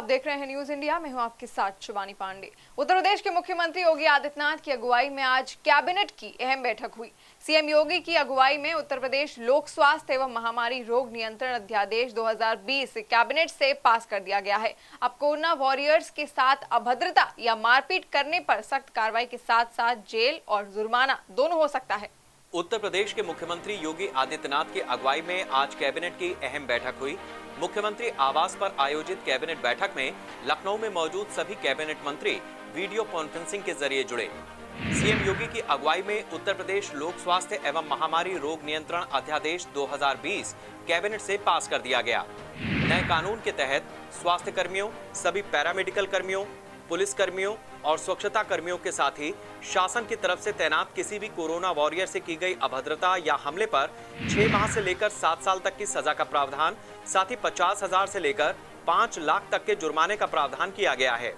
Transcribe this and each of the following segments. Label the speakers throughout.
Speaker 1: देख रहे हैं न्यूज इंडिया। मैं हूं आपके साथ शिवानी पांडे। उत्तर प्रदेश के मुख्यमंत्री योगी आदित्यनाथ की अगुवाई में आज कैबिनेट की अहम बैठक हुई। सीएम योगी की अगुवाई में उत्तर प्रदेश लोक स्वास्थ्य एवं महामारी रोग नियंत्रण अध्यादेश 2020 कैबिनेट से पास कर दिया गया है। अब कोरोना वॉरियर्स के साथ अभद्रता या मारपीट करने पर सख्त कार्रवाई के साथ साथ जेल और जुर्माना दोनों हो सकता है।
Speaker 2: उत्तर प्रदेश के मुख्यमंत्री योगी आदित्यनाथ की अगुवाई में आज कैबिनेट की अहम बैठक हुई। मुख्यमंत्री आवास पर आयोजित कैबिनेट बैठक में लखनऊ में मौजूद सभी कैबिनेट मंत्री वीडियो कॉन्फ्रेंसिंग के जरिए जुड़े। सीएम योगी की अगुवाई में उत्तर प्रदेश लोक स्वास्थ्य एवं महामारी रोग नियंत्रण अध्यादेश 2020 कैबिनेट से पास कर दिया गया। नए कानून के तहत स्वास्थ्य कर्मियों, सभी पैरामेडिकल कर्मियों, पुलिस कर्मियों और स्वच्छता कर्मियों के साथ ही शासन की तरफ से तैनात किसी भी कोरोना वॉरियर से की गई अभद्रता या हमले पर 6 माह से लेकर 7 साल तक की सजा का प्रावधान, साथ ही 50,000 से लेकर 5 लाख तक के जुर्माने का प्रावधान किया गया है।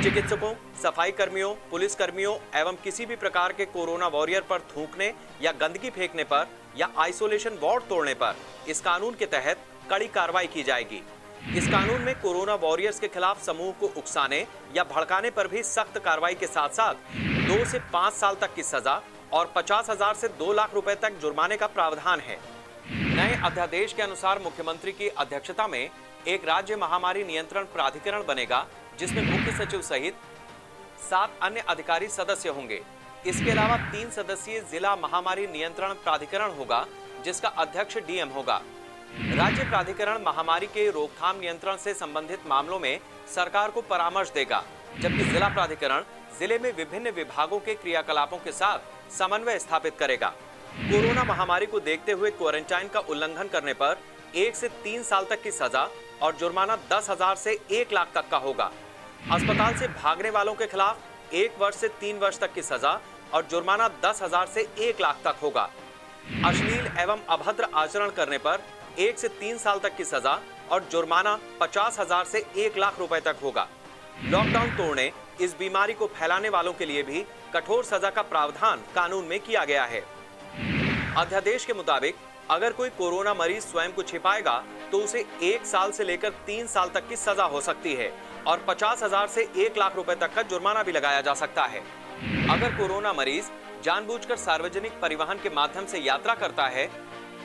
Speaker 2: चिकित्सकों, सफाई कर्मियों, पुलिस कर्मियों एवं किसी भी प्रकार के कोरोना वॉरियर पर थूकने या गंदगी फेंकने पर या आइसोलेशन वार्ड तोड़ने पर इस कानून के तहत कड़ी कार्रवाई की जाएगी। इस कानून में कोरोना वॉरियर्स के खिलाफ समूह को उकसाने या भड़काने पर भी सख्त कार्रवाई के साथ साथ 2 से 5 साल तक की सजा और 50,000 से 2 लाख रुपए तक जुर्माने का प्रावधान है। नए अध्यादेश के अनुसार मुख्यमंत्री की अध्यक्षता में एक राज्य महामारी नियंत्रण प्राधिकरण बनेगा, जिसमें मुख्य सचिव सहित 7 अन्य अधिकारी सदस्य होंगे। इसके अलावा 3 सदस्यीय जिला महामारी नियंत्रण प्राधिकरण होगा, जिसका अध्यक्ष डीएम होगा। राज्य प्राधिकरण महामारी के रोकथाम नियंत्रण से संबंधित मामलों में सरकार को परामर्श देगा, जबकि जिला प्राधिकरण जिले में विभिन्न विभागों के क्रियाकलापों के साथ समन्वय स्थापित करेगा। कोरोना महामारी को देखते हुए क्वारंटाइन का उल्लंघन करने पर 1 से 3 साल तक की सजा और जुर्माना 10,000 से 1 लाख तक का होगा। अस्पताल से भागने वालों के खिलाफ 1 वर्ष से 3 वर्ष तक की सजा और जुर्माना 10,000 से 1 लाख तक होगा। अश्लील एवं अभद्र आचरण करने पर 1 से 3 साल तक की सजा और जुर्माना 50,000 से 1 लाख रुपए तक होगा। लॉकडाउन तोड़ने, इस बीमारी को फैलाने वालों के लिए भी कठोर सजा का प्रावधान कानून में किया गया है। अध्यादेश के मुताबिक अगर कोई कोरोना मरीज स्वयं को छिपाएगा तो उसे 1 साल से लेकर 3 साल तक की सजा हो सकती है और 50,000 से 1 लाख रुपए तक का जुर्माना भी लगाया जा सकता है। अगर कोरोना मरीज जानबूझकर सार्वजनिक परिवहन के माध्यम से यात्रा करता है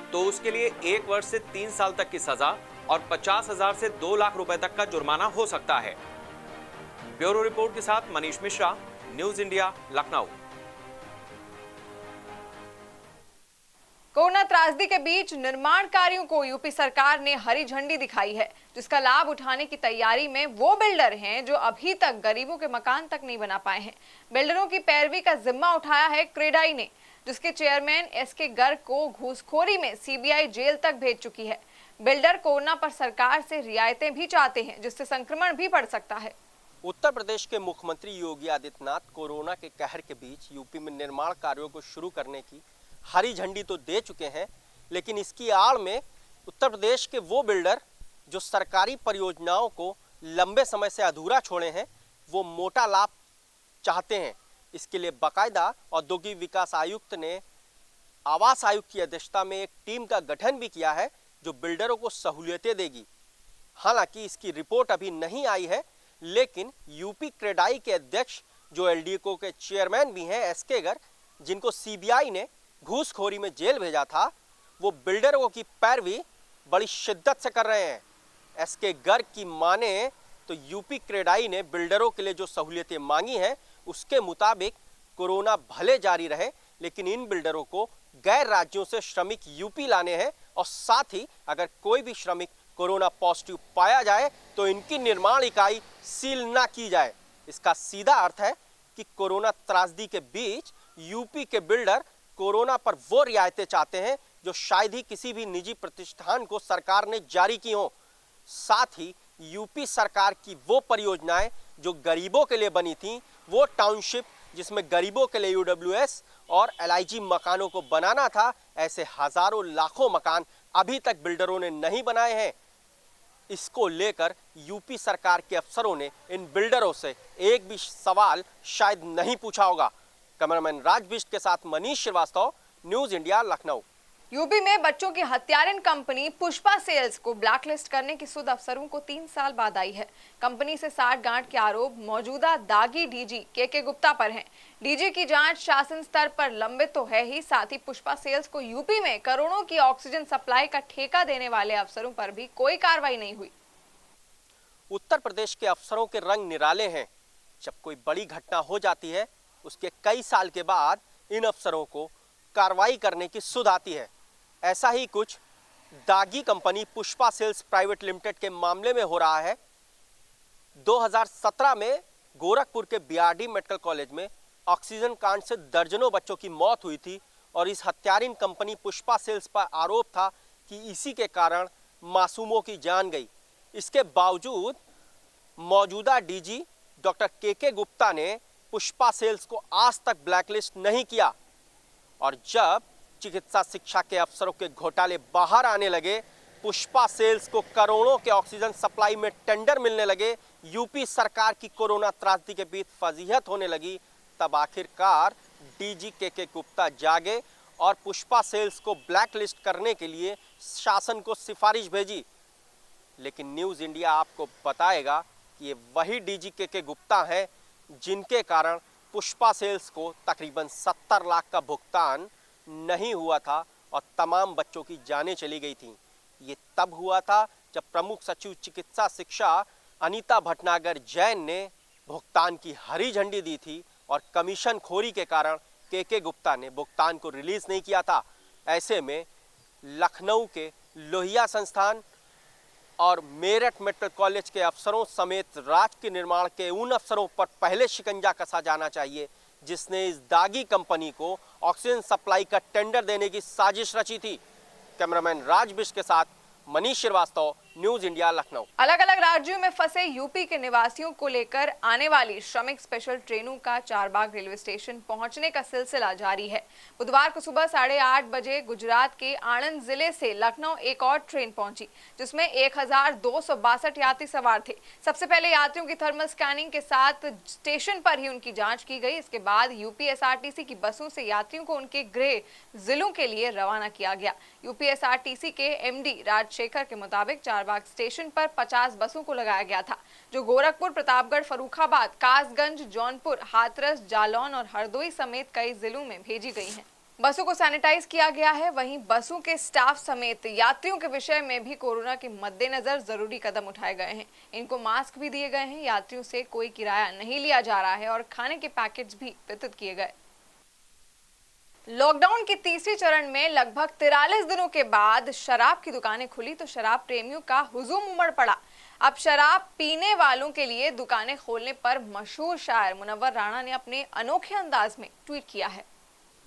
Speaker 2: तो उसके लिए 1 वर्ष से 3 साल तक की सजा और 50,000 से 2 लाख रुपए तक का जुर्माना हो सकता है। ब्यूरो रिपोर्ट के साथ Manish Mishra, news India, Lucknow.
Speaker 1: Corona त्रासदी के बीच निर्माण कार्यों को यूपी सरकार ने हरी झंडी दिखाई है, जिसका लाभ उठाने की तैयारी में वो बिल्डर हैं जो अभी तक गरीबों के मकान तक नहीं बना पाए हैं। बिल्डरों की पैरवी का जिम्मा उठाया है क्रेडाई ने, जिसके चेयरमैन एसके गर्ग को घूसखोरी में सीबीआई जेल तक भेज चुकी है। बिल्डर कोरोना पर सरकार से रियायतें भी चाहते हैं, जिससे संक्रमण भी बढ़ सकता है।
Speaker 3: उत्तर प्रदेश के मुख्यमंत्री योगी आदित्यनाथ कोरोना के कहर के बीच यूपी में निर्माण कार्यों को शुरू करने की हरी झंडी तो दे चुके हैं, लेकिन इसकी आड़ में उत्तर प्रदेश के वो बिल्डर जो सरकारी परियोजनाओं को लंबे समय से अधूरा छोड़े हैं, वो मोटा लाभ चाहते हैं। इसके लिए बाकायदा औद्योगिक विकास आयुक्त ने आवास आयुक्त की अध्यक्षता में एक टीम का गठन भी किया है, जो बिल्डरों को सहूलियतें देगी। हालांकि इसकी रिपोर्ट अभी नहीं आई है, लेकिन यूपी क्रेडाई के अध्यक्ष जो एलडीको के चेयरमैन भी हैं एसके गर्ग, जिनको सीबीआई ने घूसखोरी में जेल भेजा था, वो बिल्डरों की पैरवी बड़ी शिद्दत से कर रहे हैं। एसके गर्ग की माने तो यूपी क्रेडाई ने बिल्डरों के लिए जो सहूलियतें मांगी हैं, उसके मुताबिक कोरोना भले जारी रहे, लेकिन इन बिल्डरों को गैर राज्यों से श्रमिक यूपी लाने हैं और साथ ही अगर कोई भी श्रमिक कोरोना पॉजिटिव पाया जाए तो इनकी निर्माण इकाई सील ना की जाए। इसका सीधा अर्थ है कि कोरोना त्रासदी के बीच यूपी के बिल्डर कोरोना पर वो रियायतें चाहते हैं जो शायद ही किसी भी निजी प्रतिष्ठान को सरकार ने जारी की हो। साथ ही यूपी सरकार की वो परियोजनाएं जो गरीबों के लिए बनी थी, वो टाउनशिप जिसमें गरीबों के लिए यूडब्ल्यूएस और एलआईजी मकानों को बनाना था, ऐसे हजारों लाखों मकान अभी तक बिल्डरों ने नहीं बनाए हैं। इसको लेकर यूपी सरकार के अफसरों ने इन बिल्डरों से एक भी सवाल शायद नहीं पूछा होगा। कैमरामैन राज बिष्ट के साथ Manish Shrivastava, news India, Lucknow.
Speaker 1: UP में बच्चों की हत्यारिन कंपनी पुष्पा सेल्स को ब्लैकलिस्ट करने की सुध अफसरों को 3 साल बाद आई है। कंपनी से साठगांठ के आरोप मौजूदा दागी डीजी के गुप्ता पर हैं। डीजी की जांच शासन स्तर पर लंबित तो है ही, साथ ही पुष्पा सेल्स को यूपी में करोड़ों की ऑक्सीजन सप्लाई का ठेका देने वाले अफसरों पर भी कोई कार्रवाई नहीं हुई।
Speaker 3: उत्तर प्रदेश के अफसरों के रंग निराले हैं। जब कोई बड़ी घटना हो जाती है, उसके कई साल के बाद इन अफसरों को कार्रवाई करने की सुध आती है। ऐसा ही कुछ दागी company Pushpa Sales Private Limited के मामले में हो रहा है। 2017 में गोरखपुर के बीआरडी मेडिकल कॉलेज में ऑक्सीजन कांड से दर्जनों बच्चों की मौत हुई थी और इस हत्यारिन कंपनी पुष्पा सेल्स पर आरोप था कि इसी के कारण मासूमों की जान गई। इसके बावजूद मौजूदा डीजी डॉक्टर के गुप्ता ने पुष्पा सेल्स को आज तक ब्लैकलिस्ट नहीं किया और जब चिकित्सा शिक्षा के अफसरों के घोटाले बाहर आने लगे, पुष्पा सेल्स को करोड़ों के ऑक्सीजन सप्लाई में टेंडर मिलने लगे, यूपी सरकार की कोरोना त्रासदी के बीच फजीहत होने लगी, तब आखिरकार डीजी के गुप्ता जागे और पुष्पा सेल्स को ब्लैकलिस्ट करने के लिए शासन को सिफारिश भेजी। लेकिन न्यूज़ इंडिया आपको बताएगा कि ये वही डीजी के गुप्ता हैं जिनके कारण पुष्पा सेल्स को तकरीबन 70 लाख का भुगतान नहीं हुआ था और तमाम बच्चों की जानें चली गई थीं। ये तब हुआ था जब प्रमुख सचिव चिकित्सा शिक्षा अनीता भटनागर जैन ने भुगतान की हरी झंडी दी थी और कमीशन खोरी के कारण के गुप्ता ने भुगतान को रिलीज नहीं किया था। ऐसे में लखनऊ के लोहिया संस्थान और मेरठ मेडिकल कॉलेज के अफसरों समेत राजकीय निर्माण के उन अफसरों पर पहले शिकंजा कसा जाना चाहिए जिसने इस दागी कंपनी को ऑक्सीजन सप्लाई का टेंडर देने की साजिश रची थी। कैमरामैन राज बिष्ट के साथ मनीष श्रीवास्तव, न्यूज़ इंडिया, लखनऊ।
Speaker 1: अलग अलग राज्यों में फंसे यूपी के निवासियों को लेकर आने वाली श्रमिक स्पेशल ट्रेनों का चारबाग रेलवे स्टेशन पहुंचने का सिलसिला जारी है। बुधवार को सुबह 8:30 बजे गुजरात के आणंद जिले से लखनऊ एक और ट्रेन पहुंची, जिसमें 1262 यात्री सवार थे। सबसे पहले यात्रियों की थर्मल स्कैनिंग के साथ स्टेशन पर ही उनकी जाँच की गई। इसके बाद यूपीएसआरटीसी की बसों से यात्रियों को उनके गृह जिलों के लिए रवाना किया गया। यूपीएसआरटीसी के एमडी राजशेखर के मुताबिक चारबाग स्टेशन पर 50 बसों को लगाया गया था, जो गोरखपुर, प्रतापगढ़, फर्रुखाबाद, कासगंज, जौनपुर, हाथरस, जालौन और हरदोई समेत कई जिलों में भेजी गई हैं। बसों को सैनिटाइज किया गया है। वहीं बसों के स्टाफ समेत यात्रियों के विषय में भी कोरोना के मद्देनजर जरूरी कदम उठाए गए हैं। इनको मास्क भी दिए गए हैं। यात्रियों से कोई किराया नहीं लिया जा रहा है और खाने के पैकेट्स भी वितरित किए गए। लॉकडाउन के तीसरे चरण में लगभग 43 दिनों के बाद शराब की दुकानें खुली तो शराब प्रेमियों का हुजूम उमड़ पड़ा। अब शराब पीने वालों के लिए दुकानें खोलने पर मशहूर शायर मुनव्वर राणा ने अपने अनोखे अंदाज में ट्वीट किया है।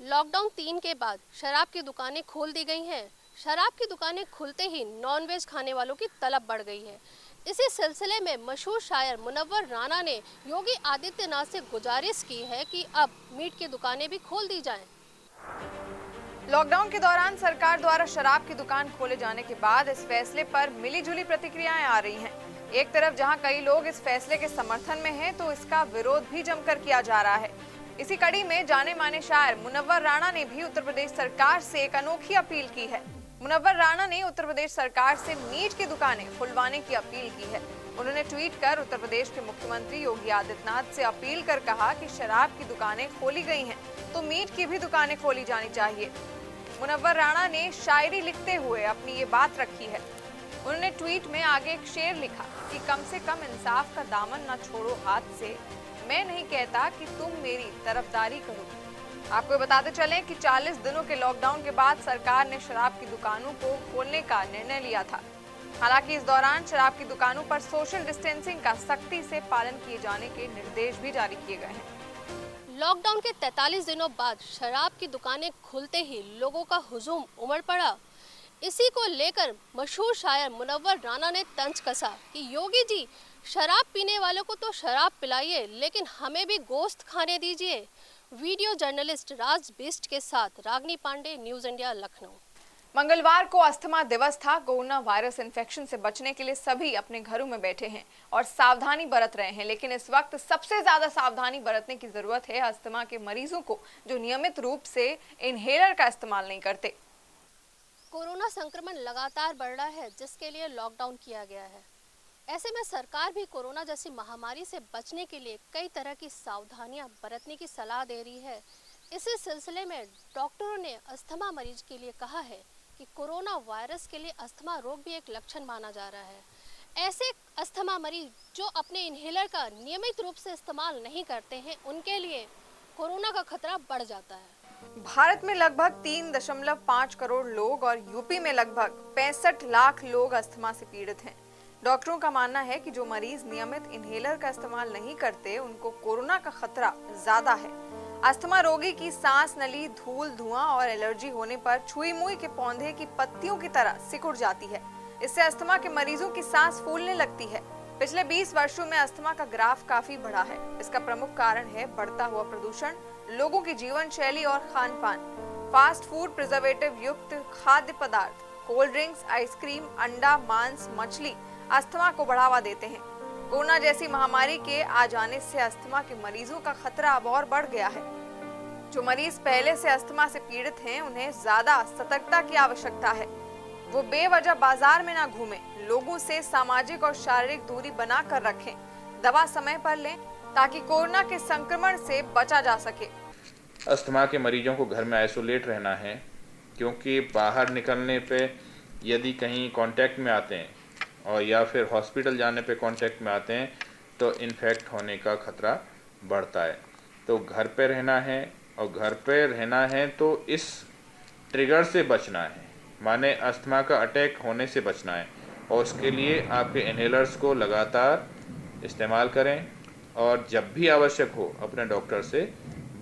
Speaker 4: लॉकडाउन 3 के बाद शराब की दुकानें खोल दी गई हैं। शराब की दुकानें खुलते ही नॉनवेज खाने वालों की तलब बढ़ गई है। इसी सिलसिले में मशहूर शायर मुनव्वर राणा ने योगी आदित्यनाथ से गुजारिश की है कि अब मीट की दुकानें भी खोल दी जाएं।
Speaker 1: लॉकडाउन के दौरान सरकार द्वारा शराब की दुकान खोले जाने के बाद इस फैसले पर मिलीजुली प्रतिक्रियाएं आ रही हैं। एक तरफ जहां कई लोग इस फैसले के समर्थन में हैं, तो इसका विरोध भी जमकर किया जा रहा है। इसी कड़ी में जाने माने शायर मुनव्वर राणा ने भी उत्तर प्रदेश सरकार से एक अनोखी अपील की है। मुनव्वर राणा ने उत्तर प्रदेश सरकार से मीट की दुकानें खुलवाने की अपील की है। उन्होंने ट्वीट कर उत्तर प्रदेश के मुख्यमंत्री योगी आदित्यनाथ से अपील कर कहा कि शराब की दुकानें खोली गई हैं तो मीट की भी दुकानें खोली जानी चाहिए। मुनव्वर राणा ने शायरी लिखते हुए अपनी ये बात रखी है। उन्होंने ट्वीट में आगे एक शेर लिखा कि कम से कम इंसाफ का दामन न छोड़ो हाथ से, मैं नहीं कहता कि तुम मेरी तरफदारी करो। आपको बताते चलें कि 40 दिनों के लॉकडाउन के बाद सरकार ने शराब की दुकानों को खोलने का निर्णय लिया था। हालांकि इस दौरान शराब की दुकानों पर सोशल डिस्टेंसिंग का सख्ती से पालन किए जाने के निर्देश भी जारी किए गए हैं।
Speaker 4: लॉकडाउन के 43 दिनों बाद शराब की दुकानें खुलते ही लोगों का हुजूम उमड़ पड़ा। इसी को लेकर मशहूर शायर मुनव्वर राणा ने तंज कसा कि योगी जी, शराब पीने वालों को तो शराब पिलाइए, लेकिन हमें भी गोश्त खाने दीजिए। वीडियो जर्नलिस्ट राज बिष्ट के साथ रागनी पांडे, न्यूज़ इंडिया, लखनऊ।
Speaker 1: मंगलवार को अस्थमा दिवस था। कोरोना वायरस इन्फेक्शन से बचने के लिए सभी अपने घरों में बैठे हैं और सावधानी बरत रहे हैं, लेकिन इस वक्त सबसे ज्यादा सावधानी बरतने की जरूरत है अस्थमा के मरीजों को, जो नियमित रूप से इनहेलर का इस्तेमाल नहीं करते।
Speaker 4: कोरोना संक्रमण लगातार बढ़ रहा है, जिसके लिए लॉकडाउन किया गया है। ऐसे में सरकार भी कोरोना जैसी महामारी से बचने के लिए कई तरह की सावधानियां बरतने की सलाह दे रही है। इसी सिलसिले में डॉक्टरों ने अस्थमा मरीज के लिए कहा है कि कोरोना वायरस के लिए अस्थमा रोग भी एक लक्षण माना जा रहा है। ऐसे अस्थमा मरीज जो अपने इन्हेलर का नियमित रूप से इस्तेमाल नहीं करते हैं, उनके लिए कोरोना का खतरा बढ़ जाता है।
Speaker 1: भारत में लगभग 3.5 करोड़ लोग और यूपी में लगभग 65 लाख लोग अस्थमा से पीड़ित हैं। डॉक्टरों का मानना है कि जो मरीज नियमित इन्हेलर का इस्तेमाल नहीं करते, उनको कोरोना का खतरा ज्यादा है। अस्थमा रोगी की सांस नली धूल, धुआं और एलर्जी होने पर छुई मुई के पौधे की पत्तियों की तरह सिकुड़ जाती है। इससे अस्थमा के मरीजों की सांस फूलने लगती है। पिछले 20 वर्षों में अस्थमा का ग्राफ काफी बढ़ा है। इसका प्रमुख कारण है बढ़ता हुआ प्रदूषण, लोगों की जीवन शैली और खान पान। फास्ट फूड, प्रिजर्वेटिव युक्त खाद्य पदार्थ, कोल्ड ड्रिंक्स, आइसक्रीम, अंडा, मांस, मछली अस्थमा को बढ़ावा देते हैं। कोरोना जैसी महामारी के आ जाने से अस्थमा के मरीजों का खतरा अब और बढ़ गया है। जो मरीज पहले से अस्थमा से पीड़ित हैं, उन्हें ज्यादा सतर्कता की आवश्यकता है। वो बेवजह बाजार में ना घूमें, लोगों से सामाजिक और शारीरिक दूरी बना कर रखें, दवा समय पर लें ताकि कोरोना के संक्रमण से बचा जा सके।
Speaker 5: अस्थमा के मरीजों को घर में आइसोलेट रहना है, क्योंकि बाहर निकलने पे यदि कहीं कांटेक्ट में आते हैं और या फिर हॉस्पिटल जाने पे कांटेक्ट में आते हैं तो इन्फेक्ट होने का खतरा बढ़ता है। तो घर पे रहना है, और घर पे रहना है तो इस ट्रिगर से बचना है, माने अस्थमा का अटैक होने से बचना है। और उसके लिए आपके इन्हेलर्स को लगातार इस्तेमाल करें और जब भी आवश्यक हो अपने डॉक्टर से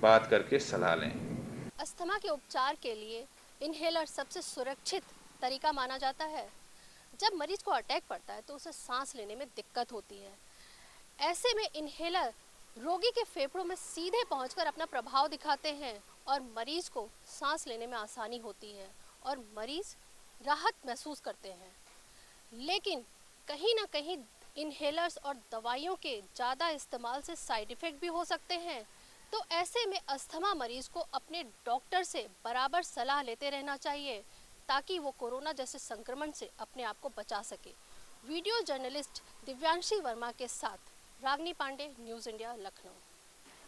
Speaker 5: बात करके सलाह लें।
Speaker 4: अस्थमा के उपचार के लिए इन्हेलर सबसे सुरक्षित तरीका माना जाता है। जब मरीज को अटैक पड़ता है तो उसे सांस लेने में दिक्कत होती है। ऐसे में इन्हेलर रोगी के फेफड़ों में सीधे पहुंचकर अपना प्रभाव दिखाते हैं और मरीज को सांस लेने में आसानी होती है और मरीज राहत महसूस करते हैं। लेकिन कहीं ना कहीं इन्हेलर्स और दवाइयों के ज़्यादा इस्तेमाल से साइड इफ़ेक्ट भी हो सकते हैं। तो ऐसे में अस्थमा मरीज को अपने डॉक्टर से बराबर सलाह लेते रहना चाहिए ताकि वो कोरोना जैसे संक्रमण से अपने आप को बचा सके। वीडियो जर्नलिस्ट दिव्यांशी वर्मा के साथ रागनी पांडे, न्यूज़ इंडिया, लखनऊ।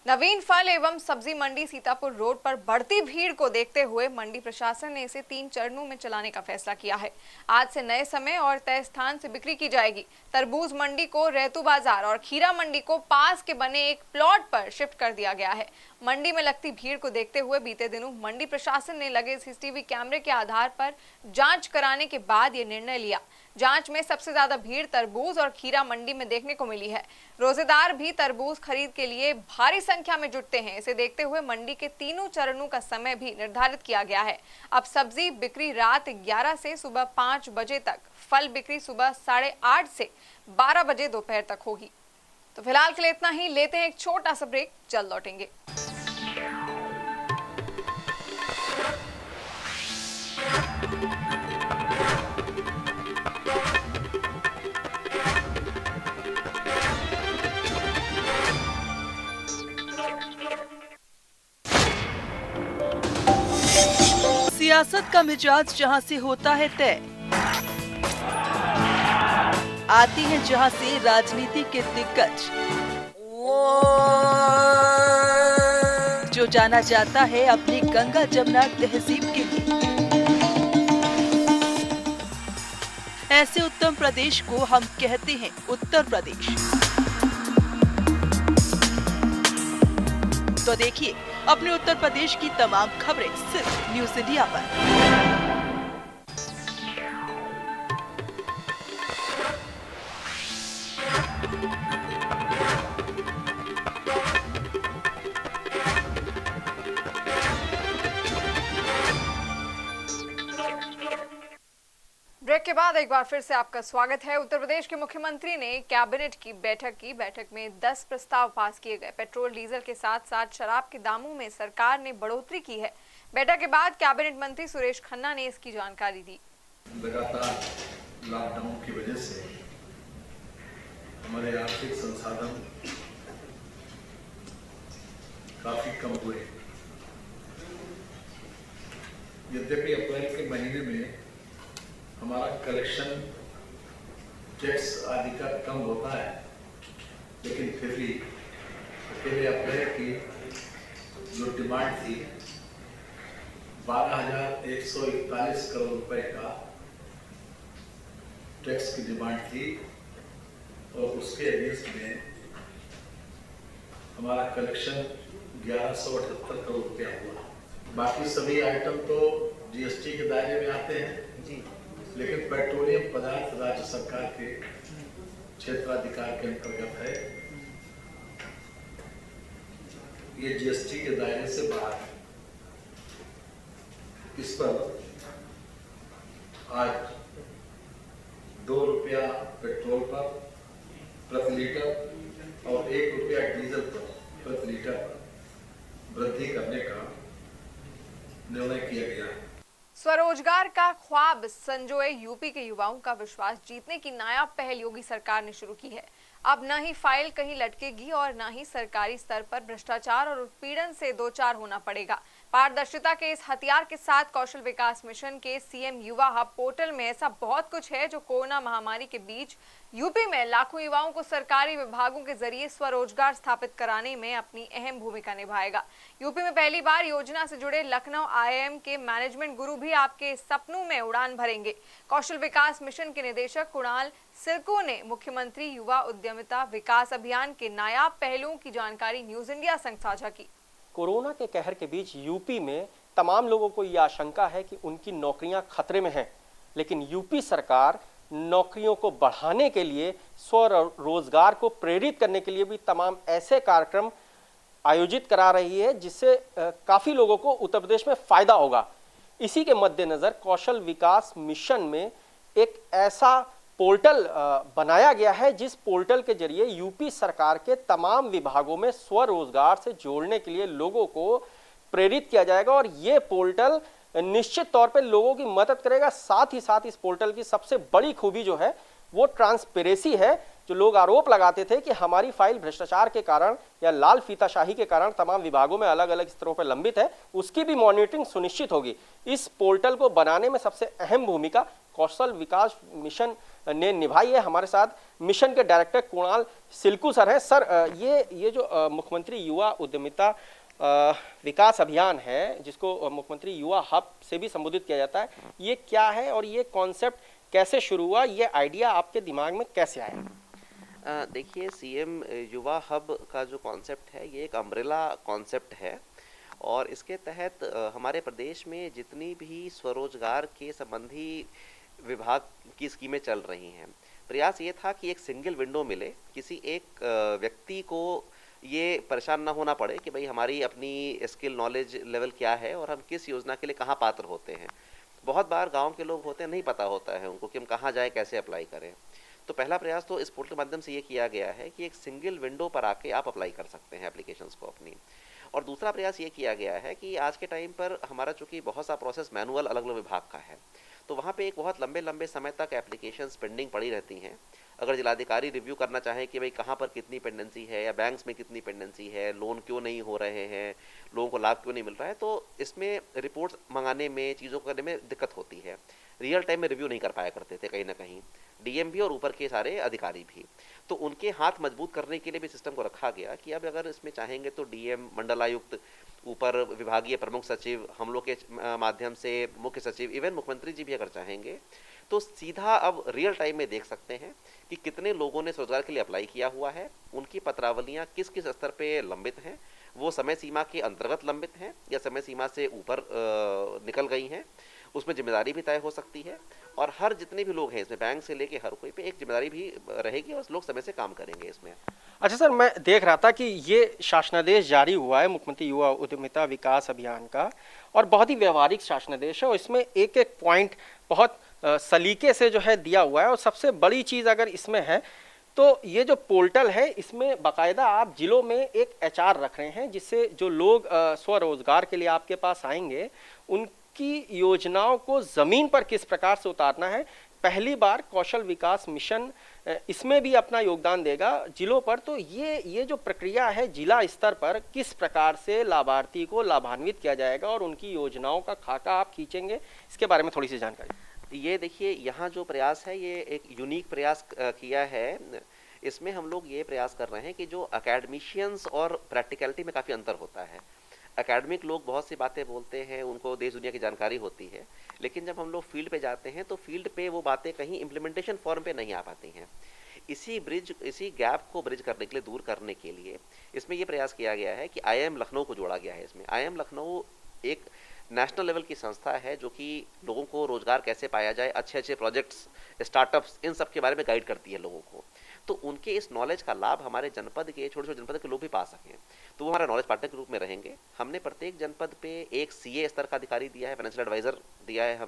Speaker 1: नवीन फल एवं सब्जी मंडी सीतापुर रोड पर बढ़ती भीड़ को देखते हुए मंडी प्रशासन ने इसे 3 चरणों में चलाने का फैसला किया है। आज से नए समय और तय स्थान से बिक्री की जाएगी। तरबूज मंडी को रेतू बाजार और खीरा मंडी को पास के बने एक प्लॉट पर शिफ्ट कर दिया गया है। मंडी में लगती भीड़ को देखते हुए बीते दिनों मंडी प्रशासन ने लगे सीसीटीवी कैमरे के आधार पर जांच कराने के बाद ये निर्णय लिया। जांच में सबसे ज्यादा भीड़ तरबूज और खीरा मंडी में देखने को मिली है। रोजेदार भी तरबूज खरीद के लिए भारी संख्या में जुटते हैं। इसे देखते हुए मंडी के तीनों चरणों का समय भी निर्धारित किया गया है। अब सब्जी बिक्री रात 11 से सुबह 5 बजे तक, फल बिक्री सुबह 8:30 से 12 बजे दोपहर तक होगी। तो फिलहाल के लिए इतना ही। लेते हैं एक छोटा सा ब्रेक, जल्द लौटेंगे।
Speaker 6: सियासत का मिजाज जहां से होता है तय, आती हैं जहां से राजनीति के दिग्गज, जो जाना जाता है अपनी गंगा जमुना तहजीब के लिए। ऐसे उत्तम प्रदेश को हम कहते हैं उत्तर प्रदेश। तो देखिए अपने उत्तर प्रदेश की तमाम खबरें सिर्फ न्यूज़ इंडिया पर।
Speaker 1: ब्रेक के बाद एक बार फिर से आपका स्वागत है। उत्तर प्रदेश के मुख्यमंत्री ने कैबिनेट की बैठक की। बैठक में 10 प्रस्ताव पास किए गए। पेट्रोल डीजल के साथ साथ शराब के दामों में सरकार ने बढ़ोतरी की है। बैठक के बाद कैबिनेट मंत्री सुरेश खन्ना ने इसकी जानकारी दी।
Speaker 7: लगातार लॉकडाउन की वजह से हमारे आर्थिक संसाधन काफी कम हुए। यद्यपि अप्रैल के महीने में हमारा कलेक्शन टैक्स आदि का कम होता है, लेकिन फिर भी अकेले अप्रैल की जो डिमांड थी 12,141 करोड़ रुपए का टैक्स की डिमांड थी और उसके अगेंस्ट में हमारा कलेक्शन 1178 करोड़ रुपया हुआ। बाकी सभी आइटम तो जीएसटी के दायरे में आते हैं जी, लेकिन पेट्रोलियम पदार्थ राज्य सरकार के क्षेत्राधिकार के अंतर्गत है, ये जीएसटी के दायरे से बाहर है। इस पर आज 2 रुपया पेट्रोल पर प्रति लीटर और 1 रुपया डीजल पर प्रति लीटर पर वृद्धि करने का निर्णय किया गया है।
Speaker 1: स्वरोजगार का ख्वाब संजोए यूपी के युवाओं का विश्वास जीतने की नायाब पहल योगी सरकार ने शुरू की है। अब न ही फाइल कहीं लटकेगी और न ही सरकारी स्तर पर भ्रष्टाचार और उत्पीड़न से दो चार होना पड़ेगा। पारदर्शिता के इस हथियार के साथ कौशल विकास मिशन के सीएम युवा हब पोर्टल में ऐसा बहुत कुछ है जो कोरोना महामारी के बीच यूपी में लाखों युवाओं को सरकारी विभागों के जरिए स्वरोजगार स्थापित कराने में अपनी अहम भूमिका निभाएगा। यूपी में पहली बार योजना से जुड़े लखनऊ आईआईएम के मैनेजमेंट गुरु भी आपके सपनों में उड़ान भरेंगे। कौशल विकास मिशन के निदेशक कुणाल सिल्कू ने मुख्यमंत्री युवा उद्यमिता विकास अभियान के नायाब पहलुओं की जानकारी न्यूज इंडिया संग साझा की।
Speaker 3: कोरोना के कहर के बीच यूपी में तमाम लोगों को यह आशंका है कि उनकी नौकरियां खतरे में हैं, लेकिन यूपी सरकार नौकरियों को बढ़ाने के लिए, स्वरोजगार को प्रेरित करने के लिए भी तमाम ऐसे कार्यक्रम आयोजित करा रही है जिससे काफ़ी लोगों को उत्तर प्रदेश में फ़ायदा होगा। इसी के मद्देनज़र कौशल विकास मिशन में एक ऐसा पोर्टल बनाया गया है जिस पोर्टल के जरिए यूपी सरकार के तमाम विभागों में स्वरोजगार से जोड़ने के लिए लोगों को प्रेरित किया जाएगा और ये पोर्टल निश्चित तौर पे लोगों की मदद करेगा। साथ ही साथ इस पोर्टल की सबसे बड़ी खूबी जो है वो ट्रांसपेरेंसी है। जो लोग आरोप लगाते थे कि हमारी फाइल भ्रष्टाचार के कारण या लाल फीताशाही के कारण तमाम विभागों में अलग अलग स्तरों पर लंबित है, उसकी भी मॉनिटरिंग सुनिश्चित होगी। इस पोर्टल को बनाने में सबसे अहम भूमिका कौशल विकास मिशन ने निभाई है। हमारे साथ मिशन के डायरेक्टर कुणाल सिल्कू सर हैं। सर, ये जो मुख्यमंत्री युवा उद्यमिता विकास अभियान है जिसको मुख्यमंत्री युवा हब से भी संबोधित किया जाता है, ये क्या है और ये कॉन्सेप्ट कैसे शुरू हुआ, ये आइडिया आपके दिमाग में कैसे आया?
Speaker 8: देखिए, सीएम युवा हब का जो कॉन्सेप्ट है ये एक अम्ब्रेला कॉन्सेप्ट है और इसके तहत हमारे प्रदेश में जितनी भी स्वरोजगार के संबंधी विभाग की स्कीमें चल रही हैं, प्रयास ये था कि एक सिंगल विंडो मिले, किसी एक व्यक्ति को ये परेशान ना होना पड़े कि भाई हमारी अपनी स्किल नॉलेज लेवल क्या है और हम किस योजना के लिए कहाँ पात्र होते हैं। बहुत बार गांव के लोग होते हैं, नहीं पता होता है उनको कि हम कहाँ जाएं, कैसे अप्लाई करें। तो पहला प्रयास तो इस पोर्टल के माध्यम से ये किया गया है कि एक सिंगल विंडो पर आके आप अप्लाई कर सकते हैं एप्लीकेशंस को अपनी। और दूसरा प्रयास ये किया गया है कि आज के टाइम पर हमारा चूँकि बहुत सा प्रोसेस मैनुअल अलग अलग विभाग का है, तो वहाँ पे एक बहुत लंबे समय तक एप्लीकेशंस पेंडिंग पड़ी रहती हैं। अगर जिलाधिकारी रिव्यू करना चाहे कि भाई कहाँ पर कितनी पेंडेंसी है या बैंक्स में कितनी पेंडेंसी है, लोन क्यों नहीं हो रहे हैं, लोगों को लाभ क्यों नहीं मिल रहा है, तो इसमें रिपोर्ट्स मंगाने में, चीज़ों करने में दिक्कत होती है। रियल टाइम में रिव्यू नहीं कर पाया करते थे कहीं ना कहीं डीएम भी और ऊपर के सारे अधिकारी भी। तो उनके हाथ मजबूत करने के लिए भी सिस्टम को रखा गया कि अब अगर इसमें चाहेंगे तो डीएम, मंडलायुक्त, ऊपर विभागीय प्रमुख सचिव, हम लोग के माध्यम से मुख्य सचिव, इवन मुख्यमंत्री जी भी अगर चाहेंगे तो सीधा अब रियल टाइम में देख सकते हैं कि कितने लोगों ने रोजगार के लिए अप्लाई किया हुआ है, उनकी पत्रावलियां किस किस स्तर पे लंबित हैं, वो समय सीमा के अंतर्गत लंबित हैं या समय सीमा से ऊपर निकल गई हैं, उसमें जिम्मेदारी भी तय हो सकती है। और हर जितने भी लोग हैं इसमें, बैंक से लेके हर कोई पे एक जिम्मेदारी भी रहेगी और लोग समय से काम करेंगे इसमें।
Speaker 3: अच्छा सर, मैं देख रहा था कि ये शासनादेश जारी हुआ है मुख्यमंत्री युवा उद्यमिता विकास अभियान का, और बहुत ही व्यवहारिक शासनादेश है और इसमें एक एक पॉइंट बहुत सलीके से जो है दिया हुआ है। और सबसे बड़ी चीज़ अगर इसमें है तो ये जो पोर्टल है इसमें बाकायदा आप जिलों में एक एचआर रख रहे हैं, जिससे जो लोग स्वरोजगार के लिए आपके पास आएंगे उनकी योजनाओं को ज़मीन पर किस प्रकार से उतारना है। पहली बार कौशल विकास मिशन इसमें भी अपना योगदान देगा जिलों पर। तो ये जो प्रक्रिया है जिला स्तर पर किस प्रकार से लाभार्थी को लाभान्वित किया जाएगा और उनकी योजनाओं का खाका आप खींचेंगे, इसके बारे में थोड़ी सी जानकारी।
Speaker 8: ये देखिए, यहाँ जो प्रयास है ये एक यूनिक प्रयास किया है। इसमें हम लोग ये प्रयास कर रहे हैं कि जो अकेडमिशियंस और प्रैक्टिकलिटी में काफ़ी अंतर होता है। एकेडमिक लोग बहुत सी बातें बोलते हैं, उनको देश दुनिया की जानकारी होती है, लेकिन जब हम लोग फील्ड पे जाते हैं तो फील्ड पे वो बातें कहीं इम्प्लीमेंटेशन फॉर्म पे नहीं आ पाती हैं। इसी गैप को ब्रिज करने के लिए, दूर करने के लिए इसमें ये प्रयास किया गया है कि आईआईएम लखनऊ को जोड़ा गया है। इसमें आईआईएम लखनऊ एक नेशनल लेवल की संस्था है जो कि लोगों को रोजगार कैसे पाया जाए, अच्छे अच्छे प्रोजेक्ट्स, स्टार्टअप्स, इन सब के बारे में गाइड करती है लोगों को। तो उनके इस नॉलेज का लाभ हमारे जनपद के, छोटे छोटे जनपद के लोग भी पा सकें, तो वो हमारा नॉलेज पार्टनर के रूप में रहेंगे। हमने प्रत्येक जनपद पे एक सीए स्तर का अधिकारी दिया है, फाइनेंशियल एडवाइजर दिया है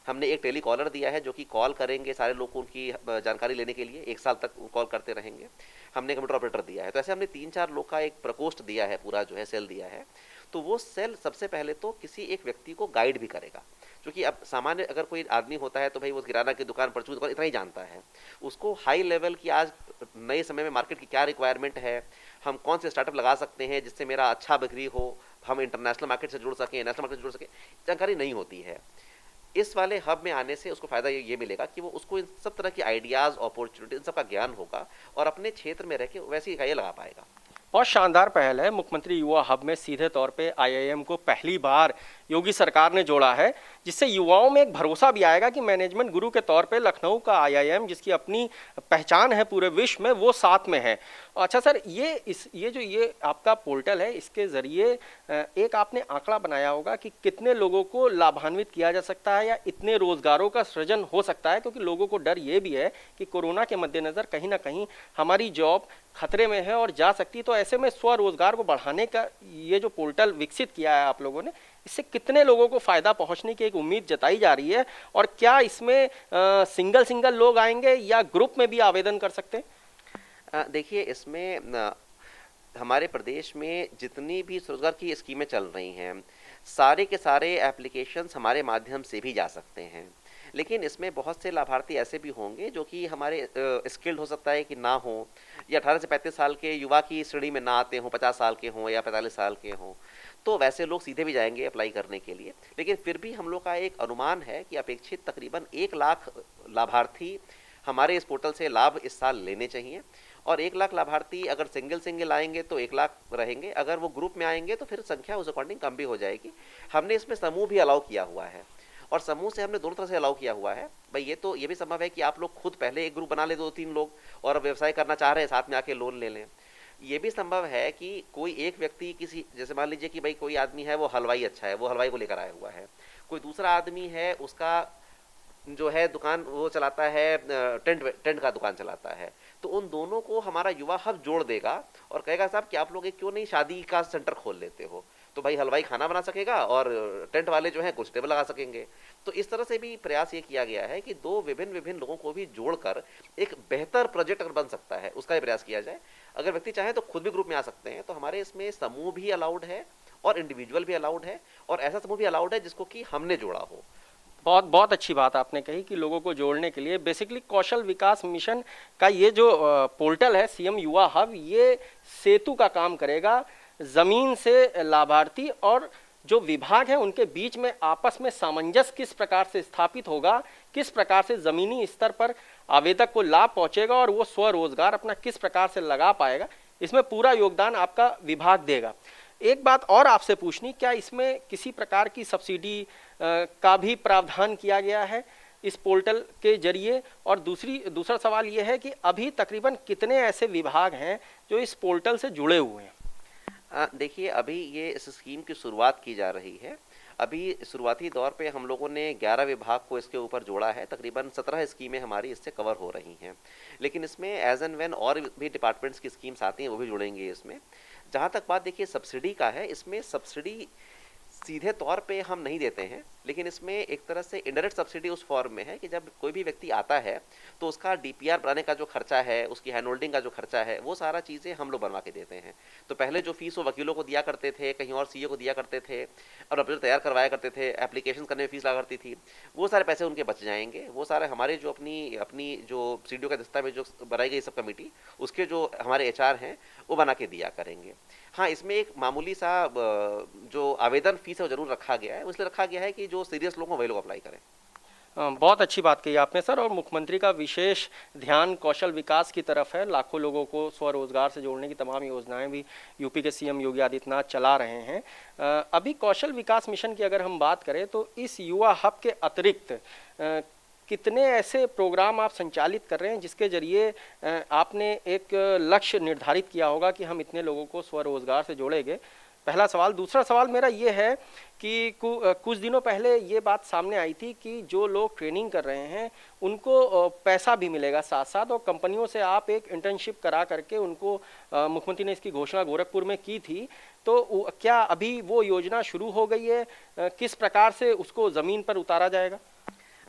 Speaker 8: हमने एक टेली कॉलर दिया है जो कि कॉल करेंगे सारे लोग को उनकी जानकारी लेने के लिए, 1 साल तक कॉल करते रहेंगे। हमने कंप्यूटर ऑपरेटर दिया है। तो ऐसे हमने 3-4 लोग का एक प्रकोष्ठ दिया है, पूरा जो है सेल दिया है। तो वो सेल सबसे पहले तो किसी एक व्यक्ति को गाइड भी करेगा, क्योंकि अब सामान्य अगर कोई आदमी होता है तो भाई वो किराना की दुकान, परचून दुकान इतना ही जानता है। उसको हाई लेवल की आज नए समय में मार्केट की क्या रिक्वायरमेंट है, हम कौन से स्टार्टअप लगा सकते हैं जिससे मेरा अच्छा बिक्री हो, हम इंटरनेशनल मार्केट से जुड़ सकें, नेशनल मार्केट से जुड़ सकें, जानकारी नहीं होती है। इस वाले हब में आने से उसको फायदा ये मिलेगा कि वो उसको इन सब तरह की आइडियाज, अपॉर्चुनिटी, इन सब का ज्ञान होगा और अपने क्षेत्र में रह के वैसी इकाइयाँ लगा पाएगा।
Speaker 3: बहुत शानदार पहल है। मुख्यमंत्री युवा हब में सीधे तौर पे आईआईएम को पहली बार योगी सरकार ने जोड़ा है, जिससे युवाओं में एक भरोसा भी आएगा कि मैनेजमेंट गुरु के तौर पे लखनऊ का आईआईएम, जिसकी अपनी पहचान है पूरे विश्व में, वो साथ में है। अच्छा सर, ये आपका पोर्टल है, इसके ज़रिए एक आपने आंकड़ा बनाया होगा कि कितने लोगों को लाभान्वित किया जा सकता है या इतने रोजगारों का सृजन हो सकता है, क्योंकि लोगों को डर ये भी है कि कोरोना के मद्देनज़र कहीं ना कहीं हमारी जॉब खतरे में है और जा सकती। तो ऐसे में स्वरोजगार को बढ़ाने का ये जो पोर्टल विकसित किया है आप लोगों ने, इससे कितने लोगों को फायदा पहुंचने की एक उम्मीद जताई जा रही है, और क्या इसमें सिंगल लोग आएंगे या ग्रुप में भी आवेदन कर सकते हैं?
Speaker 8: देखिए, इसमें हमारे प्रदेश में जितनी भी स्वरोजगार की स्कीमें चल रही हैं, सारे के सारे एप्लीकेशंस हमारे माध्यम से भी जा सकते हैं। लेकिन इसमें बहुत से लाभार्थी ऐसे भी होंगे जो कि हमारे स्किल्ड हो सकता है कि ना हो, या 18 से 35 साल के युवा की श्रेणी में ना आते हों, 50 साल के हों या 45 साल के हों, तो वैसे लोग सीधे भी जाएंगे अप्लाई करने के लिए। लेकिन फिर भी हम लोग का एक अनुमान है कि अपेक्षित तकरीबन 1 लाख लाभार्थी हमारे इस पोर्टल से लाभ इस साल लेने चाहिए। और 1 लाख लाभार्थी अगर सिंगल आएंगे तो 1 लाख रहेंगे, अगर वो ग्रुप में आएंगे तो फिर संख्या उस अकॉर्डिंग कम भी हो जाएगी। हमने इसमें समूह भी अलाउ किया हुआ है, और समूह से हमने दोनों तरह से अलाउ किया हुआ है। भाई ये भी संभव है कि आप लोग खुद पहले एक ग्रुप बना ले, 2-3 लोग, और व्यवसाय करना चाह रहे हैं, साथ में आके लोन ले लें। ये भी संभव है कि कोई एक व्यक्ति किसी, जैसे मान लीजिए कि भाई कोई आदमी है वो हलवाई अच्छा है, वो हलवाई को लेकर आया हुआ है, कोई दूसरा आदमी है उसका जो है दुकान वो चलाता है, टेंट का दुकान चलाता है, तो उन दोनों को हमारा युवा हब जोड़ देगा और कहेगा साहब कि आप लोग एक क्यों नहीं शादी का सेंटर खोल लेते हो, तो भाई हलवाई खाना बना सकेगा और टेंट वाले जो है कुछ टेबल लगा सकेंगे। तो इस तरह से भी प्रयास ये किया गया है कि 2 विभिन्न लोगों को भी जोड़कर एक बेहतर प्रोजेक्ट अगर बन सकता है उसका भी प्रयास किया जाए। अगर व्यक्ति चाहे तो खुद भी ग्रुप में आ सकते हैं। तो हमारे इसमें समूह भी अलाउड है और इंडिविजुअल भी अलाउड है, और ऐसा समूह भी अलाउड है जिसको कि हमने जोड़ा हो।
Speaker 3: बहुत अच्छी बात आपने कही कि लोगों को जोड़ने के लिए बेसिकली कौशल विकास मिशन का ये जो पोर्टल है सीएम युवा हब, ये सेतु का काम करेगा। जमीन से लाभार्थी और जो विभाग है उनके बीच में आपस में सामंजस्य किस प्रकार से स्थापित होगा, किस प्रकार से जमीनी स्तर पर आवेदक को लाभ पहुंचेगा और वो स्वरोजगार अपना किस प्रकार से लगा पाएगा, इसमें पूरा योगदान आपका विभाग देगा। एक बात और आपसे पूछनी, क्या इसमें किसी प्रकार की सब्सिडी का भी प्रावधान किया गया है इस पोर्टल के जरिए? और दूसरा सवाल ये है कि अभी तकरीबन कितने ऐसे विभाग हैं जो इस पोर्टल से जुड़े हुए हैं?
Speaker 8: देखिए, अभी ये इस स्कीम की शुरुआत की जा रही है। अभी शुरुआती दौर पे हम लोगों ने 11 विभाग को इसके ऊपर जोड़ा है। तकरीबन 17 स्कीमें हमारी इससे कवर हो रही हैं, लेकिन इसमें एज एंड व्हेन और भी डिपार्टमेंट्स की स्कीम्स आती हैं वो भी जुड़ेंगे इसमें। जहाँ तक बात देखिए सब्सिडी का है, इसमें सब्सिडी सीधे तौर पे हम नहीं देते हैं, लेकिन इसमें एक तरह से इनडायरेक्ट सब्सिडी उस फॉर्म में है कि जब कोई भी व्यक्ति आता है तो उसका डीपीआर बनाने का जो खर्चा है, उसकी हैंड होल्डिंग का जो खर्चा है, वो सारा चीज़ें हम लोग बनवा के देते हैं। तो पहले जो फीस वो वकीलों को दिया करते थे, कहीं और सीए को दिया करते थे और अपने तैयार करवाया करते थे, एप्लीकेशन करने में फीस लगा करती थी, वो सारे पैसे उनके बच जाएंगे। वो सारे हमारे जो अपनी जो सीडीओ का दस्तावेज जो बनाई गई सब कमेटी, उसके जो हमारे एचआर हैं वो बना के दिया करेंगे। हाँ, इसमें एक मामूली सा जो आवेदन फीस है वो जरूर रखा गया है, इसलिए रखा गया है कि जो सीरियस लोग हैं वही लोग अप्लाई करें।
Speaker 3: बहुत अच्छी बात कही आपने सर। और मुख्यमंत्री का विशेष ध्यान कौशल विकास की तरफ है। लाखों लोगों को स्वरोजगार से जोड़ने की तमाम योजनाएं भी यूपी के सीएम योगी आदित्यनाथ चला रहे हैं। अभी कौशल विकास मिशन की अगर हम बात करें तो इस युवा हब के अतिरिक्त कितने ऐसे प्रोग्राम आप संचालित कर रहे हैं जिसके जरिए आपने एक लक्ष्य निर्धारित किया होगा कि हम इतने लोगों को स्वरोजगार से जोड़ेंगे? पहला सवाल। दूसरा सवाल मेरा ये है कि कुछ दिनों पहले ये बात सामने आई थी कि जो लोग ट्रेनिंग कर रहे हैं उनको पैसा भी मिलेगा साथ साथ, और कंपनियों से आप एक इंटर्नशिप करा करके उनको, मुख्यमंत्री ने इसकी घोषणा गोरखपुर में की थी, तो क्या अभी वो योजना शुरू हो गई है? किस प्रकार से उसको ज़मीन पर उतारा जाएगा?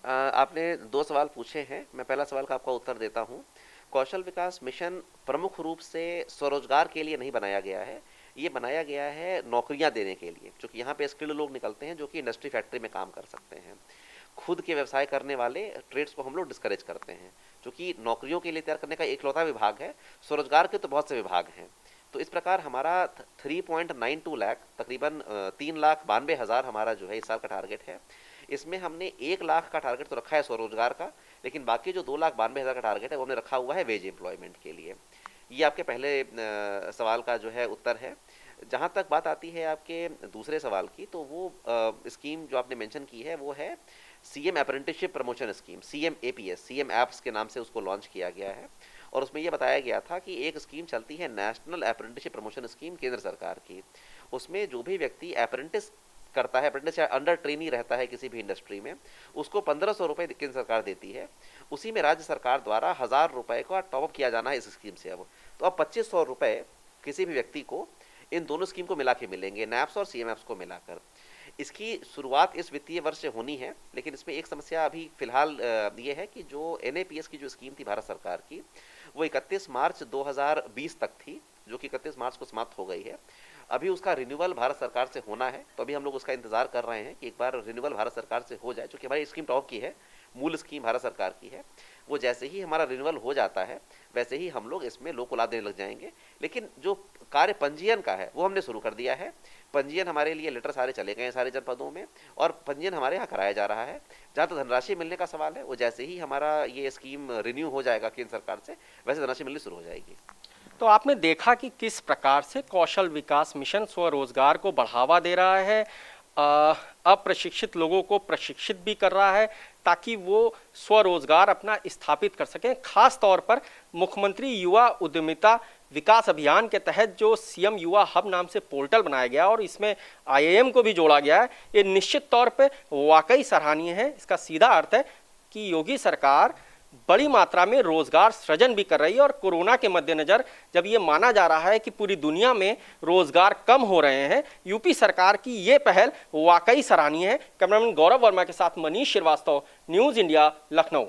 Speaker 8: आपने 2 सवाल पूछे हैं, मैं पहला सवाल का आपका उत्तर देता हूँ। कौशल विकास मिशन प्रमुख रूप से स्वरोजगार के लिए नहीं बनाया गया है, ये बनाया गया है नौकरियां देने के लिए, क्योंकि यहाँ पे स्किल्ड लोग निकलते हैं जो कि इंडस्ट्री फैक्ट्री में काम कर सकते हैं। खुद के व्यवसाय करने वाले ट्रेड्स को हम लोग डिस्करेज करते हैं, क्योंकि नौकरियों के लिए तैयार करने का एकलौता विभाग है, स्वरोजगार के तो बहुत से विभाग हैं। तो इस प्रकार हमारा 3.92 लाख, तकरीबन 3,92,000 हमारा जो है इस साल का टारगेट है। इसमें हमने 1 लाख का टारगेट तो रखा है स्वरोजगार का, लेकिन बाकी जो 2,92,000 का टारगेट है वो हमने रखा हुआ है वेज एम्प्लॉयमेंट के लिए। ये आपके पहले सवाल का जो है उत्तर है। जहाँ तक बात आती है आपके दूसरे सवाल की, तो वो स्कीम जो आपने मेंशन की है वो है CM apprenticeship promotion scheme, CM APS, CM apps के नाम से उसको लॉन्च किया गया है। और उसमें ये बताया गया था कि एक स्कीम चलती है नेशनल अप्रेंटिसशिप प्रमोशन स्कीम केंद्र सरकार की। उसमें जो भी व्यक्ति अप्रेंटिस करता है, अप्रेंटिस या अंडर ट्रेनी रहता है किसी भी इंडस्ट्री में, उसको 1,500 रुपये केंद्र सरकार देती है। उसी में राज्य सरकार द्वारा 1,000 रुपये का टॉपअप किया जाना है इस स्कीम से। अब तो अब 2,500 रुपये किसी भी व्यक्ति को इन दोनों स्कीम को मिला के मिलेंगे, नैप्स और सीएम एप्स को मिलाकर। इसकी शुरुआत इस वित्तीय वर्ष से होनी है, लेकिन इसमें एक समस्या अभी फिलहाल ये है कि जो एनएपीएस की जो स्कीम थी भारत सरकार की, वो 31 मार्च 2020 तक थी, जो कि 31 मार्च को समाप्त हो गई है। अभी उसका रिन्यूअल भारत सरकार से होना है, तो अभी हम लोग उसका इंतजार कर रहे हैं कि एक बार रिन्यूअल भारत सरकार से हो जाए, क्योंकि हमारी स्कीम टॉप की है, मूल स्कीम भारत सरकार की है। वो जैसे ही हमारा रिन्यूअल हो जाता है वैसे ही हम लोग इसमें लोक लाभ देने लग जाएंगे। लेकिन जो कार्य पंजीयन का है वो हमने शुरू कर दिया है। पंजीयन हमारे लिए लेटर सारे चले गए हैं सारे जनपदों में, और पंजीयन हमारे यहाँ कराया जा रहा है। जहाँ तक धनराशि मिलने का सवाल है, वो जैसे ही हमारा ये स्कीम रिन्यू हो जाएगा केंद्र सरकार से, वैसे धनराशि मिलनी शुरू हो जाएगी।
Speaker 3: तो आपने देखा कि किस प्रकार से कौशल विकास मिशन स्वरोजगार को बढ़ावा दे रहा है, अप्रशिक्षित लोगों को प्रशिक्षित भी कर रहा है ताकि वो स्वरोजगार अपना स्थापित कर सकें। खास तौर पर मुख्यमंत्री युवा उद्यमिता विकास अभियान के तहत जो सीएम युवा हब नाम से पोर्टल बनाया गया और इसमें आईआईएम को भी जोड़ा गया है, ये निश्चित तौर पे वाकई सराहनीय है। इसका सीधा अर्थ है कि योगी सरकार बड़ी मात्रा में रोजगार सृजन भी कर रही है, और कोरोना के मद्देनजर जब ये माना जा रहा है कि पूरी दुनिया में रोजगार कम हो रहे हैं, यूपी सरकार की ये पहल वाकई सराहनीय है। कैमरामैन गौरव वर्मा के साथ मनीष श्रीवास्तव, न्यूज इंडिया, लखनऊ।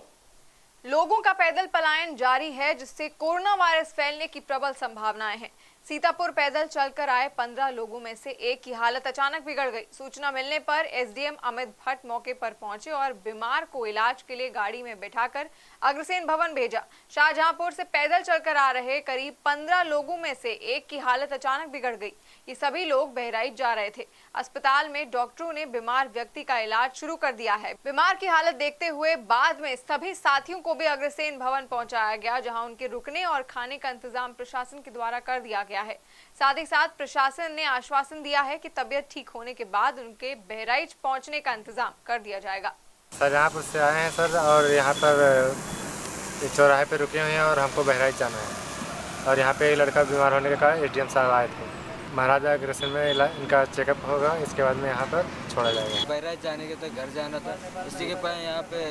Speaker 1: लोगों का पैदल पलायन जारी है, जिससे कोरोना वायरस फैलने की प्रबल संभावनाएं हैं। सीतापुर पैदल चलकर आए 15 लोगों में से एक की हालत अचानक बिगड़ गई। सूचना मिलने पर एसडीएम अमित भट्ट मौके पर पहुंचे और बीमार को इलाज के लिए गाड़ी में बिठाकर अग्रसेन भवन भेजा। शाहजहांपुर से पैदल चलकर आ रहे करीब 15 लोगों में से एक की हालत अचानक बिगड़ गई। ये सभी लोग बहराइच जा रहे थे। अस्पताल में डॉक्टरों ने बीमार व्यक्ति का इलाज शुरू कर दिया है। बीमार की हालत देखते हुए बाद में सभी साथियों को भी अग्रसेन भवन पहुंचाया गया, जहां उनके रुकने और खाने का इंतजाम प्रशासन के द्वारा कर दिया गया है। साथ ही साथ प्रशासन ने आश्वासन दिया है कि तबीयत ठीक होने के बाद उनके बहराइच पहुंचने का इंतजाम कर दिया जाएगा।
Speaker 9: शाहजहांपुर से आए हैं सर, और यहाँ पर चौराहे पे रुके हुए हैं और हमको बहराइच जाना है। और यहाँ पे एक लड़का बीमार होने के कारण एसडीएम साहब आए थे। महाराजा अग्रसेन में इनका चेकअप होगा, इसके बाद में यहाँ पर छोड़ा जाएगा।
Speaker 10: बहराइच जाने के तो घर जाना था, इसी के पास यहाँ पे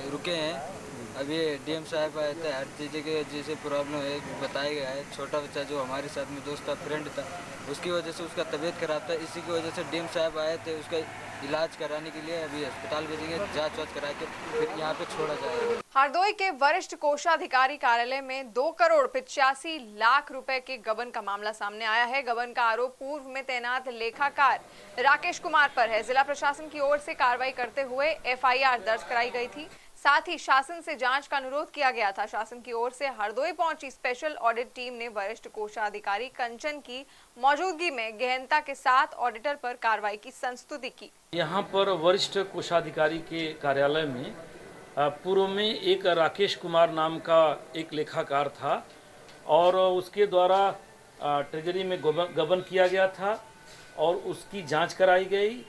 Speaker 10: रुके हैं। अभी डीएम साहब आए थे, हर चीज़ के जैसे प्रॉब्लम है बताया गया है। छोटा बच्चा जो हमारे साथ में दोस्त था, फ्रेंड था, उसकी वजह से उसका तबीयत खराब था, इसी की वजह से डीएम साहब आए थे उसका इलाज कराने के लिए। अभी अस्पताल भेजेंगे, जांच वाच करा के फिर यहाँ पे छोड़ा जाएगा।
Speaker 1: हरदोई के वरिष्ठ कोषाधिकारी कार्यालय में 2 करोड़ 85 लाख रुपए के गबन का मामला सामने आया है। गबन का आरोप पूर्व में तैनात लेखाकार राकेश कुमार पर है। जिला प्रशासन की ओर से कार्रवाई करते हुए एफआईआर दर्ज कराई गई थी। साथ ही शासन से जांच का अनुरोध किया गया था। शासन की ओर से हरदोई पहुंची स्पेशल ऑडिट टीम ने वरिष्ठ कोषाधिकारी कंचन की मौजूदगी में गहनता के साथ ऑडिटर पर कार्रवाई की संस्तुति की।
Speaker 11: यहाँ पर वरिष्ठ कोषाधिकारी के कार्यालय में पूर्व में एक राकेश कुमार नाम का एक लेखाकार था और उसके द्वारा ट्रेजरी में गबन किया गया था और उसकी जांच कराई गई।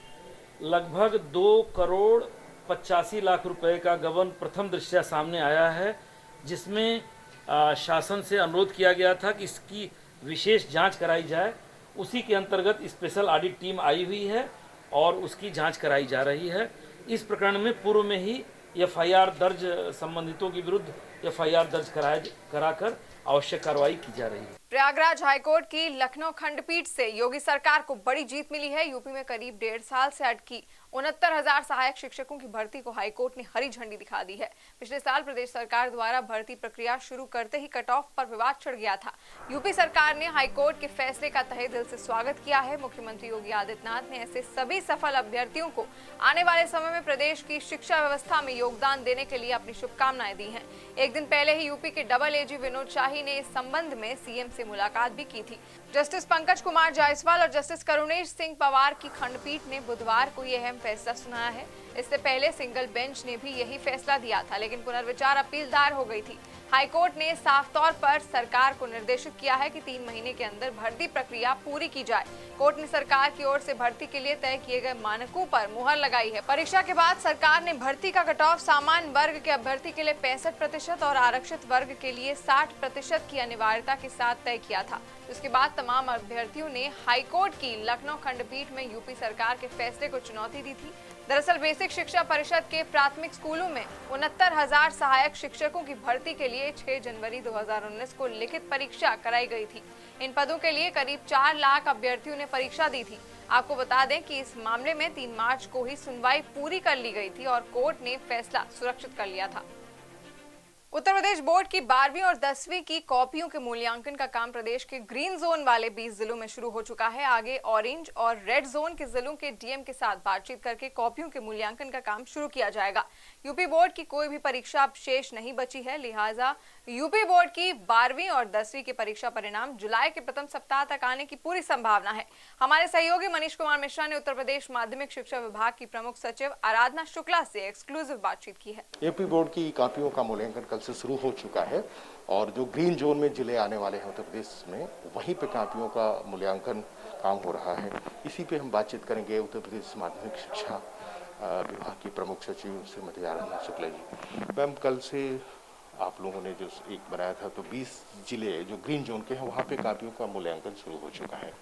Speaker 11: लगभग 2,85,00,000 रुपए का गबन प्रथम दृष्टया सामने आया है, जिसमें शासन से अनुरोध किया गया था कि इसकी विशेष जांच कराई जाए। उसी के अंतर्गत स्पेशल ऑडिट टीम आई हुई है और उसकी जांच कराई जा रही है। इस प्रकरण में पूर्व में ही एफआईआर दर्ज संबंधितों के विरुद्ध एफआईआर दर्ज कराकर आवश्यक कार्रवाई की जा रही है।
Speaker 1: प्रयागराज हाईकोर्ट की लखनऊ खंडपीठ से योगी सरकार को बड़ी जीत मिली है। यूपी में करीब 1.5 साल से अटकी 69,000 सहायक शिक्षकों की भर्ती को हाईकोर्ट ने हरी झंडी दिखा दी है। पिछले साल प्रदेश सरकार द्वारा भर्ती प्रक्रिया शुरू करते ही कट ऑफ पर विवाद छिड़ गया था। यूपी सरकार ने हाईकोर्ट के फैसले का तहे दिल से स्वागत किया है। मुख्यमंत्री योगी आदित्यनाथ ने ऐसे सभी सफल अभ्यर्थियों को आने वाले समय में प्रदेश की शिक्षा व्यवस्था में योगदान देने के लिए अपनी शुभकामनाएं दी हैं। एक दिन पहले ही यूपी के डबल एजी विनोद शाही ने इस संबंध में सीएम से मुलाकात भी की थी। जस्टिस पंकज कुमार जायसवाल और जस्टिस करुणेश सिंह पवार की खंडपीठ ने बुधवार को यह अहम फैसला सुनाया है। इससे पहले सिंगल बेंच ने भी यही फैसला दिया था, लेकिन पुनर्विचार अपील दायर हो गई थी। हाईकोर्ट ने साफ तौर पर सरकार को निर्देशित किया है कि 3 महीने के अंदर भर्ती प्रक्रिया पूरी की जाए। कोर्ट ने सरकार की ओर से भर्ती के लिए तय किए गए मानकों पर मुहर लगाई है। परीक्षा के बाद सरकार ने भर्ती का कट ऑफ सामान्य वर्ग के अभ्यर्थी के लिए 65% और आरक्षित वर्ग के लिए 60% की अनिवार्यता के साथ तय किया था। उसके बाद तमाम अभ्यर्थियों ने हाईकोर्ट की लखनऊ खंडपीठ में यूपी सरकार के फैसले को चुनौती दी थी। दरअसल बेसिक शिक्षा परिषद के प्राथमिक स्कूलों में 69,000 सहायक शिक्षकों की भर्ती के लिए 6 जनवरी 2019 को लिखित परीक्षा कराई गई थी। इन पदों के लिए करीब 4 लाख अभ्यर्थियों ने परीक्षा दी थी। आपको बता दें कि इस मामले में 3 मार्च को ही सुनवाई पूरी कर ली गई थी और कोर्ट ने फैसला सुरक्षित कर लिया था। उत्तर प्रदेश बोर्ड की 12वीं और 10वीं की कॉपियों के मूल्यांकन का काम प्रदेश के ग्रीन जोन वाले 20 जिलों में शुरू हो चुका है। आगे ऑरेंज और रेड जोन के जिलों के डीएम के साथ बातचीत करके कॉपियों के मूल्यांकन का काम शुरू किया जाएगा। यूपी बोर्ड की कोई भी परीक्षा अब शेष नहीं बची है, लिहाजा यूपी बोर्ड की 12वीं और 10वीं के परीक्षा परिणाम जुलाई के प्रथम सप्ताह तक आने की पूरी संभावना है। हमारे सहयोगी मनीष कुमार मिश्रा ने उत्तर प्रदेश माध्यमिक शिक्षा विभाग की प्रमुख सचिव आराधना शुक्ला से एक्सक्लूसिव बातचीत की है।
Speaker 12: यूपी बोर्ड की कॉपियों का मूल्यांकन कल से शुरू हो चुका है और जो ग्रीन जोन में जिले आने वाले हैं उत्तर प्रदेश में, वहीं पे कॉपियों का मूल्यांकन काम हो रहा है। इसी पे हम बातचीत करेंगे उत्तर प्रदेश माध्यमिक शिक्षा विभाग की प्रमुख सचिव श्रीमती आराधना शुक्ला जी। मैम, कल से आप लोगों ने जो एक बनाया था, तो 20 जिले जो ग्रीन जोन के हैं वहाँ पे कॉपियों का मूल्यांकन शुरू हो चुका है।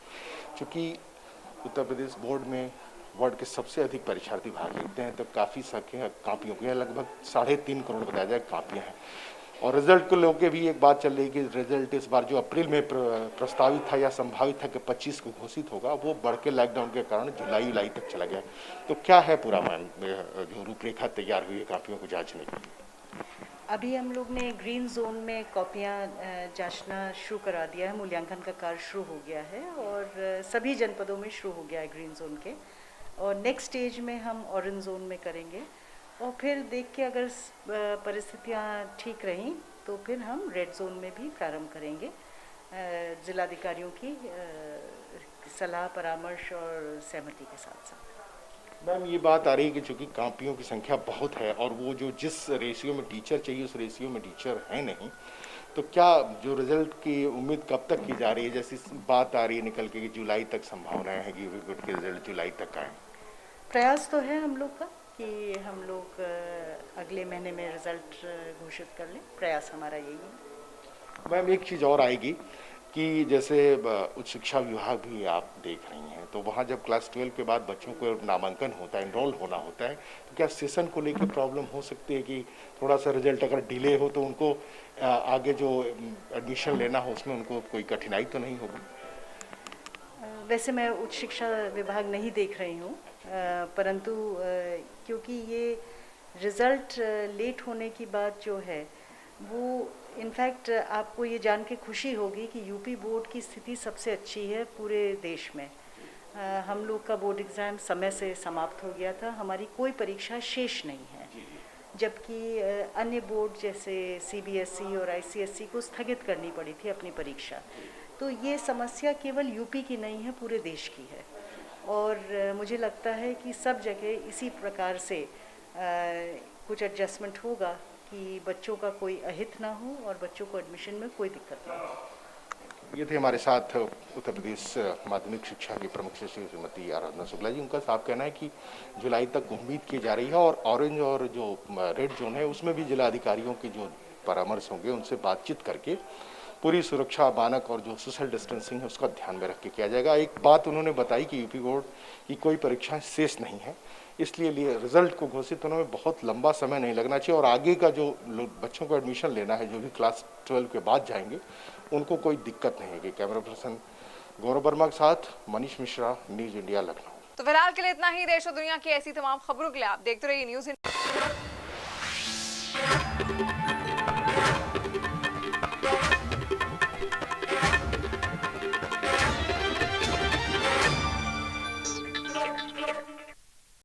Speaker 12: चूँकि उत्तर प्रदेश बोर्ड में वर्ल्ड के सबसे अधिक परीक्षार्थी भाग लेते हैं, तो काफ़ी संख्या कॉपियों की लगभग 3.5 करोड़ बताया जाए कॉपियाँ हैं। और रिजल्ट को लेकर भी एक बात चल रही है कि रिजल्ट इस बार जो अप्रैल में प्रस्तावित था या संभावित था कि 25 को घोषित होगा, वो बढ़ के लॉकडाउन के कारण जुलाई तक चला गया। तो क्या है पूरा जो रूपरेखा तैयार हुई है कॉपियों को जांचने की?
Speaker 13: अभी हम लोग ने ग्रीन जोन में कॉपियाँ जांचना शुरू करा दिया है। मूल्यांकन का कार्य शुरू हो गया है और सभी जनपदों में शुरू हो गया है ग्रीन जोन के। और नेक्स्ट स्टेज में हम ऑरेंज जोन में करेंगे और फिर देख के अगर परिस्थितियाँ ठीक रहीं तो फिर हम रेड जोन में भी प्रारंभ करेंगे जिलाधिकारियों की सलाह परामर्श और सहमति के साथ साथ।
Speaker 12: मैम, ये बात आ रही है कि चूँकि कॉपियों की संख्या बहुत है और वो जो जिस रेशियो में टीचर चाहिए उस रेशियो में टीचर है नहीं, तो क्या जो रिजल्ट की उम्मीद कब तक की जा रही है? जैसी बात आ रही है निकल के कि जुलाई तक संभावनाएं है कि यूपी बोर्ड के रिजल्ट जुलाई तक आए।
Speaker 13: प्रयास तो है हम लोग का कि हम लोग अगले महीने में रिजल्ट घोषित कर लें। प्रयास हमारा यही है।
Speaker 12: मैम, एक चीज़ और आएगी कि जैसे उच्च शिक्षा विभाग भी आप देख रही हैं, तो वहाँ जब क्लास 12 के बाद बच्चों को नामांकन होता है, एनरोल होना होता है, तो क्या सेशन को लेकर प्रॉब्लम हो सकती है कि थोड़ा सा रिजल्ट अगर डिले हो तो उनको आगे जो एडमिशन लेना हो उसमें उनको कोई कठिनाई तो नहीं होगी?
Speaker 13: वैसे मैं उच्च शिक्षा विभाग नहीं देख रही हूँ, परंतु क्योंकि ये रिज़ल्ट लेट होने की बात जो है वो इनफैक्ट आपको ये जान के खुशी होगी कि यूपी बोर्ड की स्थिति सबसे अच्छी है पूरे देश में। हम लोग का बोर्ड एग्ज़ाम समय से समाप्त हो गया था, हमारी कोई परीक्षा शेष नहीं है। जबकि अन्य बोर्ड जैसे CBSE और ICSE को स्थगित करनी पड़ी थी अपनी परीक्षा। तो ये समस्या केवल यूपी की नहीं है, पूरे देश की है और मुझे लगता है कि सब जगह इसी प्रकार से कुछ एडजस्टमेंट होगा कि बच्चों का कोई अहित ना हो और बच्चों को एडमिशन में कोई दिक्कत ना हो।
Speaker 12: ये थे हमारे साथ उत्तर प्रदेश माध्यमिक शिक्षा की प्रमुख सचिव श्रीमती आराधना शुक्ला जी। उनका साफ कहना है कि जुलाई तक उम्मीद की जा रही है और ऑरेंज और जो रेड जोन है उसमें भी जिला अधिकारियों की जो परामर्श होंगे उनसे बातचीत करके पूरी सुरक्षा मानक और जो सोशल डिस्टेंसिंग है उसका ध्यान में रख के किया जाएगा। एक बात उन्होंने बताई कि यूपी बोर्ड की कोई परीक्षाएं शेष नहीं है, इसलिए रिजल्ट को घोषित होने में बहुत लंबा समय नहीं लगना चाहिए और आगे का जो बच्चों को एडमिशन लेना है जो भी क्लास 12 के बाद जाएंगे उनको कोई दिक्कत नहीं है। कैमरा पर्सन गौरव वर्मा के साथ मनीष मिश्रा, न्यूज़ इंडिया, लखनऊ।
Speaker 1: तो फिलहाल के लिए इतना ही। देश और दुनिया की ऐसी तमाम खबरों के लिए आप देखते रहिए न्यूज़।